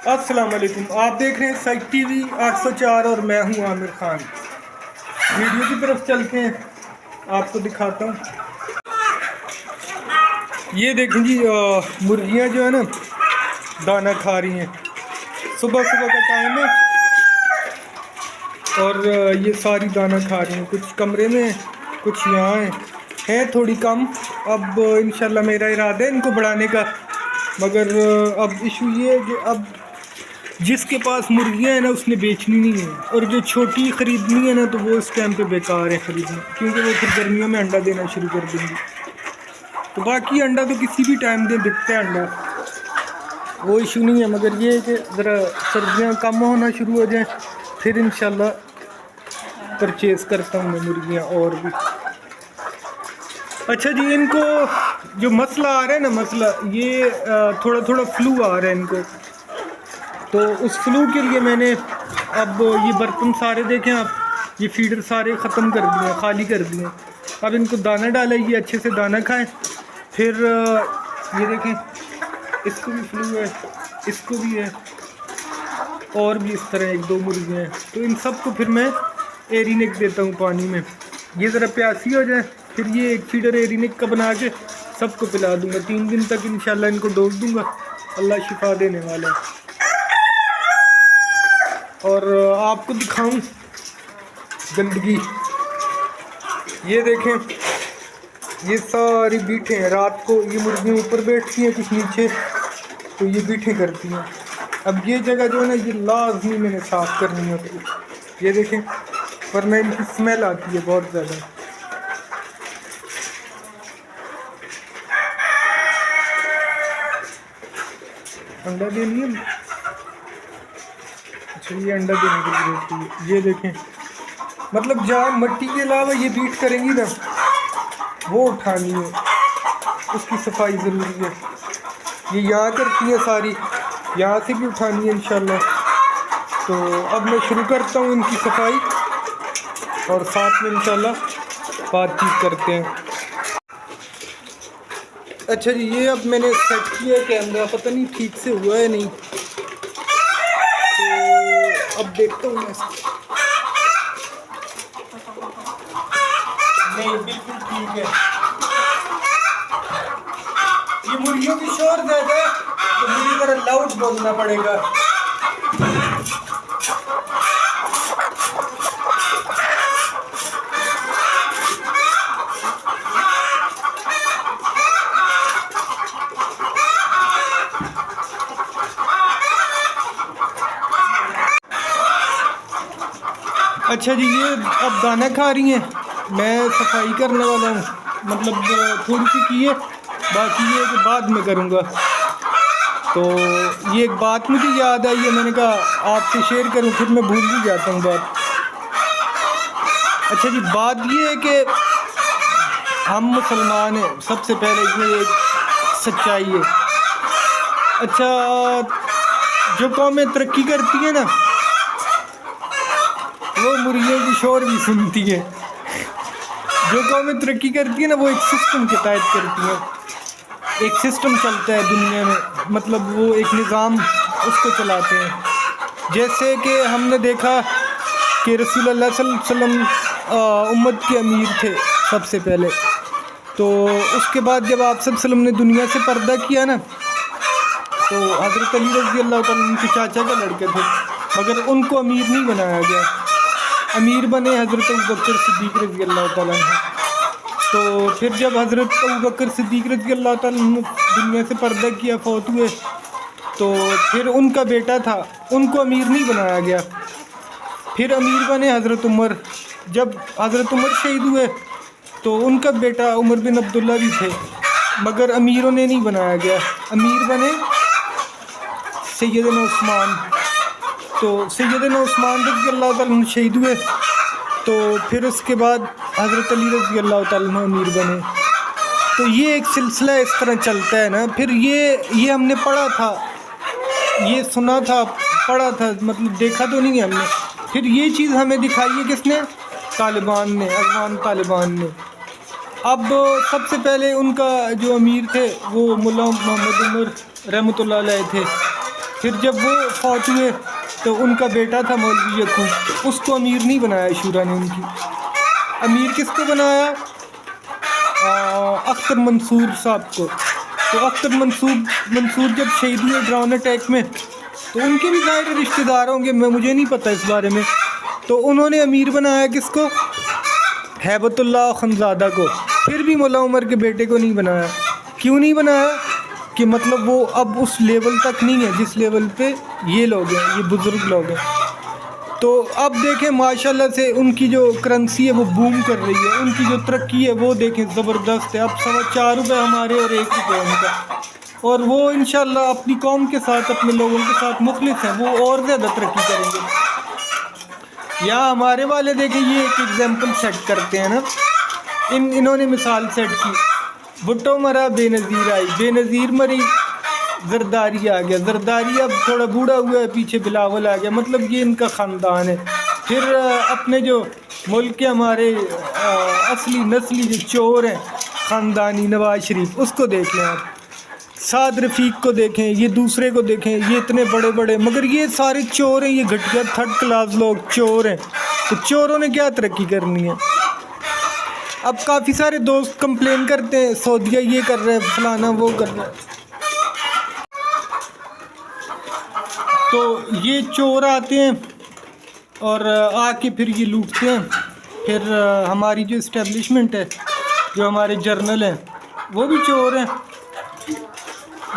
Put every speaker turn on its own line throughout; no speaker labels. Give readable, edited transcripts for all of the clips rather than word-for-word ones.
السلام علیکم، آپ دیکھ رہے ہیں سائٹ ٹی وی 804 اور میں ہوں عامر خان۔ ویڈیو کی طرف چلتے ہیں، آپ کو دکھاتا ہوں۔ یہ دیکھیں جی، مرغیاں جو ہے نا دانہ کھا رہی ہیں۔ صبح صبح کا ٹائم ہے اور یہ ساری دانہ کھا رہی ہیں، کچھ کمرے میں کچھ یہاں ہیں تھوڑی کم۔ اب انشاءاللہ میرا ارادہ ہے ان کو بڑھانے کا، مگر اب ایشو یہ ہے کہ اب جس کے پاس مرغیاں ہیں نا اس نے بیچنی نہیں ہے، اور جو چھوٹی خریدنی ہے نا تو وہ اس ٹائم پہ بیکار ہے خریدنا، کیونکہ وہ پھر گرمیوں میں انڈا دینا شروع کر دیں گی۔ تو باقی انڈا تو کسی بھی ٹائم دیں دکھتا ہے انڈا، وہ ایشو نہیں ہے، مگر یہ ہے کہ ذرا سردیاں کم ہونا شروع ہو جائیں پھر انشاءاللہ پرچیز کرتا ہوں میں مرغیاں اور بھی۔ اچھا جی، ان کو جو مسئلہ آ رہا ہے نا، مسئلہ یہ تھوڑا تھوڑا فلو آ رہا ہے ان کو، تو اس فلو کے لیے میں نے اب یہ برتن سارے دیکھیں آپ، یہ فیڈر سارے ختم کر دیے، خالی کر دیے۔ اب ان کو دانہ ڈالا، یہ اچھے سے دانہ کھائیں۔ پھر یہ دیکھیں اس کو بھی فلو ہے، اس کو بھی ہے، اور بھی اس طرح ایک دو مرغیاں ہیں، تو ان سب کو پھر میں ایرینک دیتا ہوں پانی میں، یہ ذرا پیاسی ہو جائے، پھر یہ ایک فیڈر ایرینک کا بنا کے سب کو پلا دوں گا۔ 3 دن تک انشاءاللہ ان کو ڈوز دوں گا، اللہ شفا دینے والا ہے۔ اور آپ کو دکھاؤں گندگی، یہ دیکھیں یہ ساری بیٹھیں ہیں، رات کو یہ مرغیاں اوپر بیٹھتی ہیں کچھ نیچے، تو یہ بیٹھیں کرتی ہیں۔ اب یہ جگہ جو ہے نا یہ لازمی میں نے صاف کرنی ہوتی ہے، یہ دیکھیں، ورنہ ان کی اسمیل آتی ہے بہت زیادہ۔ انڈا دینی ہے، اچھا یہ انڈا دینے کے لیے رہتی ہے، یہ دیکھیں، مطلب جہاں مٹی کے علاوہ یہ بیٹ کریں گی نا وہ اٹھانی ہے، اس کی صفائی ضروری ہے۔ یہ یہاں کرتی ہیں ساری، یہاں سے بھی اٹھانی ہے انشاءاللہ۔ تو اب میں شروع کرتا ہوں ان کی صفائی، اور ساتھ میں انشاءاللہ بات چیت کرتے ہیں۔ اچھا جی، یہ اب میں نے سیٹ کیا کیمرہ، پتہ نہیں ٹھیک سے ہوا ہے نہیں، تو اب دیکھتا ہوں میں نہیں، بالکل ٹھیک ہے۔ یہ مرغیوں کی شور زیادہ ہے تو مجھے ذرا لاؤڈ بولنا پڑے گا۔ اچھا جی، یہ اب دانہ کھا رہی ہیں، میں صفائی کرنے والا ہوں، مطلب تھوڑی سی کی ہے، باقی یہ کہ بعد میں کروں گا۔ تو یہ ایک بات مجھے یاد آئی ہے، میں نے کہا آپ سے شیئر کروں، پھر میں بھول بھی جاتا ہوں بات۔ اچھا جی، بات یہ ہے کہ ہم مسلمان ہیں، سب سے پہلے یہ ایک سچائی ہے۔ اچھا، جو قومیں ترقی کرتی ہیں نا وہ مرغیوں کی شور بھی سنتی ہے۔ جو قومیں ترقی کرتی ہیں نا وہ ایک سسٹم کے تحت کرتی ہیں، ایک سسٹم چلتا ہے دنیا میں، مطلب وہ ایک نظام اس کو چلاتے ہیں۔ جیسے کہ ہم نے دیکھا کہ رسول اللہ صلی اللہ علیہ وسلم امت کے امیر تھے سب سے پہلے، تو اس کے بعد جب آپ صلی اللہ علیہ وسلم نے دنیا سے پردہ کیا نا تو حضرت علی رضی اللہ تعالیٰ ان کے چاچا کے لڑکے تھے، مگر ان کو امیر نہیں بنایا گیا، امیر بنے حضرت ابوبکر صدیق رضی اللہ تعالیٰ عنہ۔ تو پھر جب حضرت ابوبکر صدیق رضی اللہ تعالیٰ عنہ دنیا سے پردہ کیا، فوت ہوئے، تو پھر ان کا بیٹا تھا، ان کو امیر نہیں بنایا گیا، پھر امیر بنے حضرت عمر۔ جب حضرت عمر شہید ہوئے تو ان کا بیٹا عمر بن عبداللہ بھی تھے، مگر امیروں نے نہیں بنایا گیا، امیر بنے سیدنا عثمان۔ تو سیدنا عثمان رضی اللہ تعالیٰ عنہ شہید ہوئے، تو پھر اس کے بعد حضرت علی رضی اللہ تعالیٰ عنہ امیر بنے۔ تو یہ ایک سلسلہ اس طرح چلتا ہے نا۔ پھر یہ ہم نے پڑھا تھا، یہ سنا تھا، پڑھا تھا، مطلب دیکھا تو نہیں ہم نے۔ پھر یہ چیز ہمیں دکھائی ہے کس نے؟ طالبان نے، افغان طالبان نے۔ اب سب سے پہلے ان کا جو امیر تھے وہ ملا محمد عمر رحمۃ اللہ علیہ تھے. پھر جب وہ فوت ہوئے تو ان کا بیٹا تھا مولوی یعقوب، اس کو امیر نہیں بنایا شورا نے. ان کی امیر کس کو بنایا؟ اختر منصور صاحب کو. تو اختر منصور جب شہید ہوئے ڈرون اٹیک میں، تو ان کے بھی ظاہر رشتہ دار ہوں گے، مجھے نہیں پتہ اس بارے میں. تو انہوں نے امیر بنایا کس کو؟ ہیبت اللہ خانزادہ کو. پھر بھی مولا عمر کے بیٹے کو نہیں بنایا. کیوں نہیں بنایا؟ کہ مطلب وہ اب اس لیول تک نہیں ہے جس لیول پہ یہ لوگ ہیں، یہ بزرگ لوگ ہیں. تو اب دیکھیں ماشاءاللہ سے ان کی جو کرنسی ہے وہ بوم کر رہی ہے، ان کی جو ترقی ہے وہ دیکھیں زبردست ہے. اب 4.25 روپے ہمارے اور 1 روپے ان کا، اور وہ انشاءاللہ اپنی قوم کے ساتھ، اپنے لوگوں کے ساتھ مخلص ہیں، وہ اور زیادہ ترقی کریں گے. یہاں ہمارے والے دیکھیں یہ ایک ایگزامپل سیٹ کرتے ہیں نا، انہوں نے مثال سیٹ کی. بھٹو مرا بے نظیر آئی، بے نظیر مری زرداری آ گیا، زرداری اب تھوڑا بوڑھا ہوا ہے، پیچھے بلاول آ گیا. مطلب یہ ان کا خاندان ہے. پھر اپنے جو ملک کے ہمارے اصلی نسلی جو چور ہیں خاندانی، نواز شریف، اس کو دیکھ لیں آپ. سعد رفیق کو دیکھیں، یہ دوسرے کو دیکھیں، یہ اتنے بڑے بڑے، مگر یہ سارے چور ہیں، یہ گھٹیا 3rd کلاس لوگ چور ہیں. تو چوروں نے کیا ترقی کرنی ہے؟ اب کافی سارے دوست کمپلین کرتے ہیں سعودیہ یہ کر رہا ہے، فلانا وہ کر رہا ہے. تو یہ چور آتے ہیں اور آ کے پھر یہ لوٹتے ہیں. پھر ہماری جو اسٹیبلشمنٹ ہے، جو ہمارے جرنل ہیں، وہ بھی چور ہیں،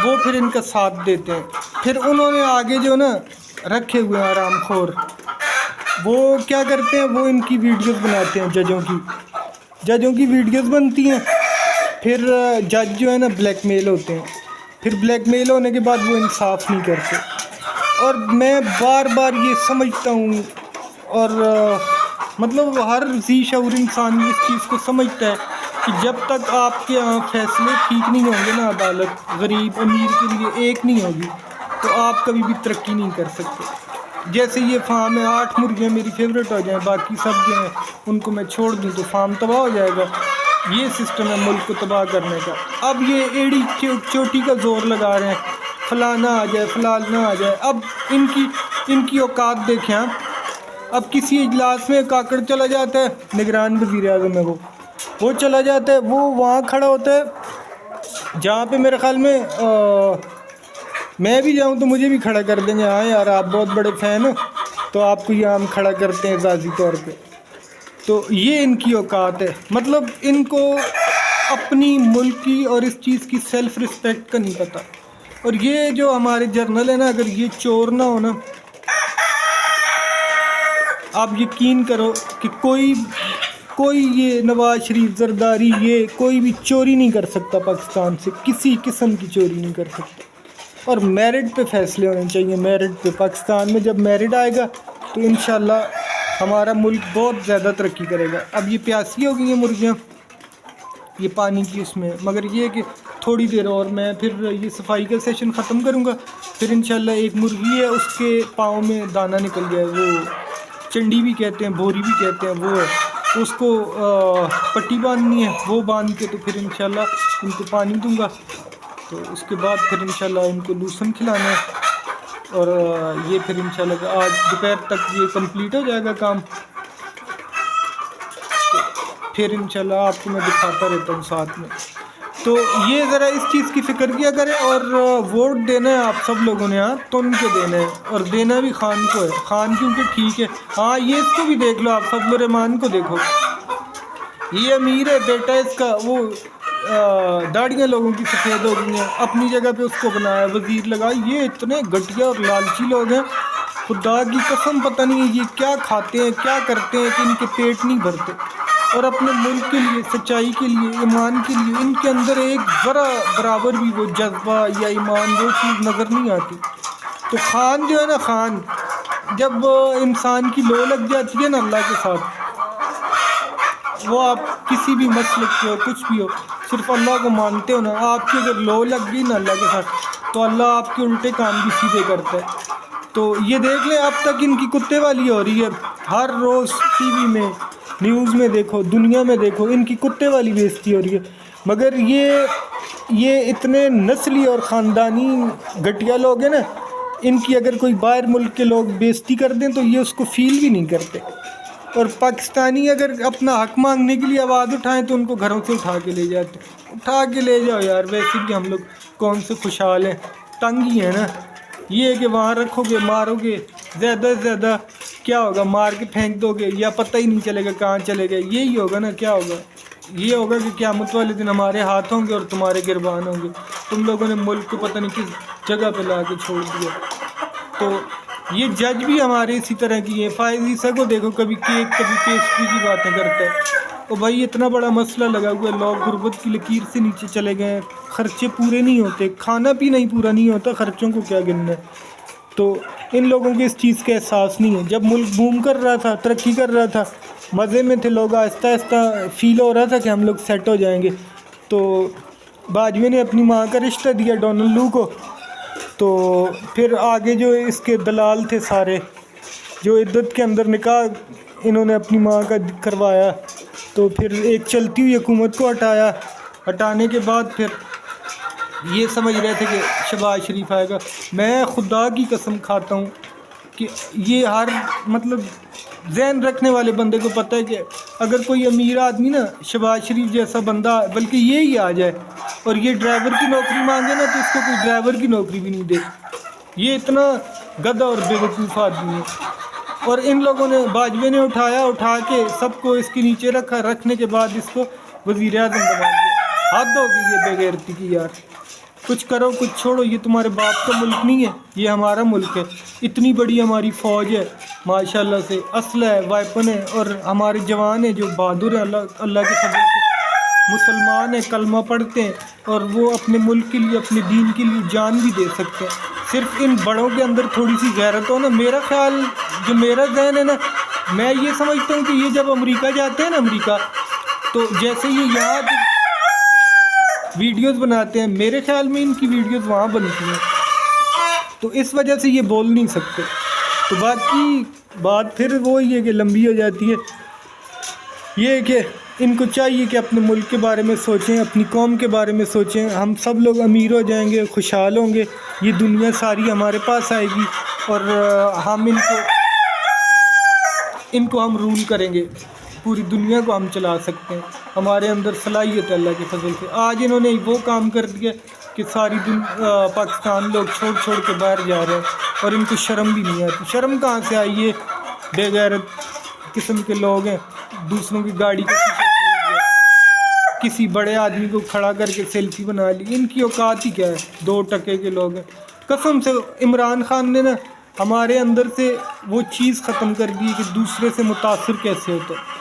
وہ پھر ان کا ساتھ دیتے ہیں. پھر انہوں نے آگے جو نا رکھے ہوئے ہیں آرام خور، وہ کیا کرتے ہیں، وہ ان کی ویڈیوز بناتے ہیں. ججوں کی ویڈیوز بنتی ہیں. پھر جج جو ہے نا بلیک میل ہوتے ہیں. پھر بلیک میل ہونے کے بعد وہ انصاف نہیں کرتے. اور میں بار بار یہ سمجھتا ہوں، اور مطلب ہر ذی شعور انسان اس چیز کو سمجھتا ہے کہ جب تک آپ کے یہاں فیصلے ٹھیک نہیں ہوں گے نا، عدالت غریب امیر کے لیے ایک نہیں ہوگی، تو آپ کبھی بھی ترقی نہیں کر سکتے. جیسے یہ فارم ہے، 8 مرغیاں میری فیوریٹ ہو جائیں، باقی سب جو ہیں ان کو میں چھوڑ دوں تو فارم تباہ ہو جائے گا. یہ سسٹم ہے ملک کو تباہ کرنے کا. اب یہ ایڑی چوٹی کا زور لگا رہے ہیں، فلانا آ جائے فلانا آ جائے. اب ان کی اوقات دیکھیں آپ. اب کسی اجلاس میں کاکڑ چلا جاتا ہے، نگران وزیر اعظم ہے وہ چلا جاتا ہے، وہ وہاں کھڑا ہوتا ہے جہاں پہ میرے خیال میں میں بھی جاؤں تو مجھے بھی کھڑا کر دیں گے. ہاں یار آپ بہت بڑے فین ہو تو آپ کو یہ ہم کھڑا کرتے ہیں اعزازی طور پہ. تو یہ ان کی اوقات ہے. مطلب ان کو اپنی ملک کی اور اس چیز کی سیلف رسپیکٹ کا نہیں پتہ. اور یہ جو ہمارے جرنل ہیں نا، اگر یہ چور نہ ہو نا، آپ یقین کرو کہ کوئی یہ نواز شریف، زرداری، یہ کوئی بھی چوری نہیں کر سکتا پاکستان سے، کسی قسم کی چوری نہیں کر سکتا. اور میرٹ پہ فیصلے ہونے چاہیے، میرٹ پہ. پاکستان میں جب میرٹ آئے گا تو انشاءاللہ ہمارا ملک بہت زیادہ ترقی کرے گا. اب یہ پیاسی ہو گئی ہیں مرغیاں، یہ پانی کی اس میں، مگر یہ کہ تھوڑی دیر اور میں پھر یہ صفائی کا سیشن ختم کروں گا. پھر انشاءاللہ ایک مرغی ہے، اس کے پاؤں میں دانہ نکل گیا ہے، وہ چنڈی بھی کہتے ہیں، بوری بھی کہتے ہیں، وہ ہے. اس کو پٹی باندھنی ہے، وہ باندھ کے تو پھر انشاءاللہ ان کو پانی دوں گا. تو اس کے بعد پھر انشاءاللہ ان کو لوسن کھلانا ہے. اور یہ پھر انشاءاللہ آج دوپہر تک یہ کمپلیٹ ہو جائے گا کام. پھر انشاءاللہ آپ کو میں دکھاتا رہتا ہوں ساتھ میں. تو یہ ذرا اس چیز کی فکر کیا کریں. اور ووٹ دینا ہے آپ سب لوگوں نے، ہاں تن کے دینا ہے، اور دینا بھی خان کو ہے. خان کیونکہ ٹھیک ہے، ہاں یہ اس کو بھی دیکھ لو، آپ فضل الرحمان کو دیکھو، یہ امیر ہے، بیٹا اس کا وہ داڑیاں لوگوں کی سفید ہو گئی ہیں، اپنی جگہ پہ اس کو بنایا وزیر لگا. یہ اتنے گھٹیا اور لالچی لوگ ہیں، خدا کی قسم پتہ نہیں یہ کیا کھاتے ہیں، کیا کرتے ہیں کہ ان کے پیٹ نہیں بھرتے. اور اپنے ملک کے لیے، سچائی کے لیے، ایمان کے لیے ان کے اندر ایک ذرا برابر بھی وہ جذبہ یا ایمان، وہ چیز نظر نہیں آتی. تو خان جو ہے نا، خان جب انسان کی لو لگ جاتی ہے نا اللہ کے ساتھ، وہ آپ کسی بھی مسلک کے ہو، کچھ بھی ہو، صرف اللہ کو مانتے ہو نا، آپ کی اگر لو لگ گئی نا اللہ کے ساتھ تو اللہ آپ کے الٹے کام بھی سیدھے کرتا ہے. تو یہ دیکھ لیں اب تک ان کی کتے والی ہو رہی ہے ہر روز ٹی وی میں. نیوز میں دیکھو، دنیا میں دیکھو، ان کی کتے والی بےزتی ہو رہی ہے. مگر یہ اتنے نسلی اور خاندانی گھٹیا لوگ ہیں نا، ان کی اگر کوئی باہر ملک کے لوگ بےزتی کر دیں تو یہ اس کو فیل بھی نہیں کرتے. اور پاکستانی اگر اپنا حق مانگنے کے لیے آواز اٹھائیں تو ان کو گھروں سے اٹھا کے لے جاتے. اٹھا کے لے جاؤ یار، ویسے بھی ہم لوگ کون سے خوشحال ہیں، تنگ ہی ہیں نا. یہ ہے کہ وہاں رکھو گے، مارو گے، زیادہ سے زیادہ کیا ہوگا، مار کے پھینک دو گے یا پتہ ہی نہیں چلے گا کہاں چلے گئے. یہی ہوگا نا. کیا ہوگا؟ یہ ہوگا کہ قیامت والے دن ہمارے ہاتھ ہوں گے اور تمہارے گربان ہوں گے. تم لوگوں نے ملک کو پتہ نہیں کس جگہ پہ لا کے چھوڑ دیا. تو یہ جج بھی ہمارے اسی طرح کی ہیں. فائز عیسیٰ کو دیکھو، کبھی کیک کبھی پیسٹری کی باتیں کرتا ہے. تو بھائی اتنا بڑا مسئلہ لگا ہوا ہے، لوگ غربت کی لکیر سے نیچے چلے گئے ہیں، خرچے پورے نہیں ہوتے، کھانا پینا ہی پورا نہیں ہوتا، خرچوں کو کیا گننا ہے. تو ان لوگوں کو اس چیز کا احساس نہیں ہے. جب ملک بوم کر رہا تھا، ترقی کر رہا تھا، مزے میں تھے لوگ، آہستہ آہستہ فیل ہو رہا تھا کہ ہم لوگ سیٹ ہو جائیں گے. تو باجوے نے اپنی ماں کا رشتہ دیا ڈونلڈ لو کو. تو پھر آگے جو اس کے دلال تھے سارے، جو عدت کے اندر نکاح انہوں نے اپنی ماں کا کروایا، تو پھر ایک چلتی ہوئی حکومت کو ہٹایا. ہٹانے کے بعد پھر یہ سمجھ رہے تھے کہ شہباز شریف آئے گا. میں خدا کی قسم کھاتا ہوں کہ یہ ہر مطلب ذہن رکھنے والے بندے کو پتہ ہے کہ اگر کوئی امیر آدمی نا شہباز شریف جیسا بندہ، بلکہ یہی آ جائے اور یہ ڈرائیور کی نوکری مانگے نا، تو اس کو کوئی ڈرائیور کی نوکری بھی نہیں دے. یہ اتنا گدھا اور بیوقوف آدمی ہے. اور ان لوگوں نے، باجوے نے اٹھا کے سب کو اس کے نیچے رکھا، رکھنے کے بعد اس کو وزیر اعظم بنا دیا. حد ہو گئی یہ بے غیرتی کی یار. کچھ کرو کچھ چھوڑو، یہ تمہارے باپ کا ملک نہیں ہے، یہ ہمارا ملک ہے. اتنی بڑی ہماری فوج ہے ماشاءاللہ سے، اسلحہ ہے، وائپن ہے، اور ہمارے جوان ہیں جو بہادر ہیں، اللہ کے فضل سے مسلمان ہیں، کلمہ پڑھتے ہیں، اور وہ اپنے ملک کے لیے، اپنے دین کے لیے جان بھی دے سکتے ہیں. صرف ان بڑوں کے اندر تھوڑی سی غیرت ہو نا. میرا خیال، جو میرا ذہن ہے نا، میں یہ سمجھتا ہوں کہ یہ جب امریکہ جاتے ہیں نا، امریکہ، تو جیسے یہ یہاں ویڈیوز بناتے ہیں، میرے خیال میں ان کی ویڈیوز وہاں بنتی ہیں، تو اس وجہ سے یہ بول نہیں سکتے. تو باقی بات پھر وہی ہے کہ لمبی ہو جاتی ہے. یہ ہے کہ ان کو چاہیے کہ اپنے ملک کے بارے میں سوچیں، اپنی قوم کے بارے میں سوچیں. ہم سب لوگ امیر ہو جائیں گے، خوشحال ہوں گے، یہ دنیا ساری ہمارے پاس آئے گی، اور ہم ان کو ہم رول کریں گے. پوری دنیا کو ہم چلا سکتے ہیں، ہمارے اندر صلاحیت ہے اللہ کے فضل سے. آج انہوں نے وہ کام کر دیا کہ ساری پاکستان لوگ چھوڑ کے باہر جا رہے ہیں، اور ان کو شرم بھی نہیں آتی. شرم کہاں سے آئی؟ یہ بے غیرت قسم کے لوگ ہیں. دوسروں کی گاڑی کا شیشہ کھول دیا، کسی بڑے آدمی کو کھڑا کر کے سیلفی بنا لی. ان کی اوقات ہی کیا ہے؟ 2 ٹکے کے لوگ ہیں. قسم سے عمران خان نے نا ہمارے اندر سے وہ چیز ختم کر دی کہ دوسرے سے متاثر کیسے ہوتا ہے.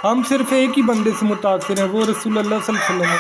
ہم صرف ایک ہی بندے سے متاثر ہیں، وہ رسول اللہ صلی اللہ علیہ وسلم ہے،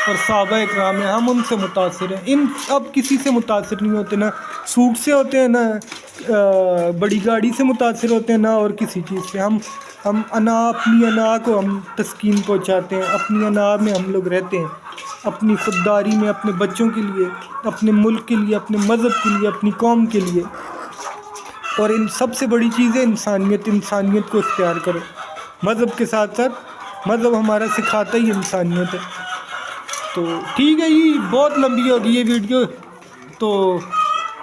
اور صحابہ اکرام ہیں. ہم ان سے متاثر ہیں. اب کسی سے متاثر نہیں ہوتے، نہ سوٹ سے ہوتے ہیں، نہ بڑی گاڑی سے متاثر ہوتے ہیں، نہ اور کسی چیز سے. ہم اپنی انا کو ہم تسکین پہنچاتے ہیں. اپنی انا میں ہم لوگ رہتے ہیں، اپنی خودداری میں، اپنے بچوں کے لیے، اپنے ملک کے لیے، اپنے مذہب کے لیے، اپنی قوم کے لیے. اور ان سب سے بڑی چیز ہے انسانیت کو اختیار کرو. مذہب کے ساتھ ساتھ مذہب ہمارا سکھاتا ہی انسانیت ہے. تو ٹھیک ہے جی، بہت لمبی ہوگی یہ ویڈیو، تو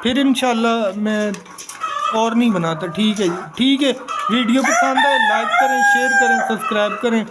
پھر انشاءاللہ میں اور نہیں بناتا. ٹھیک ہے جی، ٹھیک ہے. ویڈیو پسند آئے لائک کریں، شیئر کریں، سبسکرائب کریں.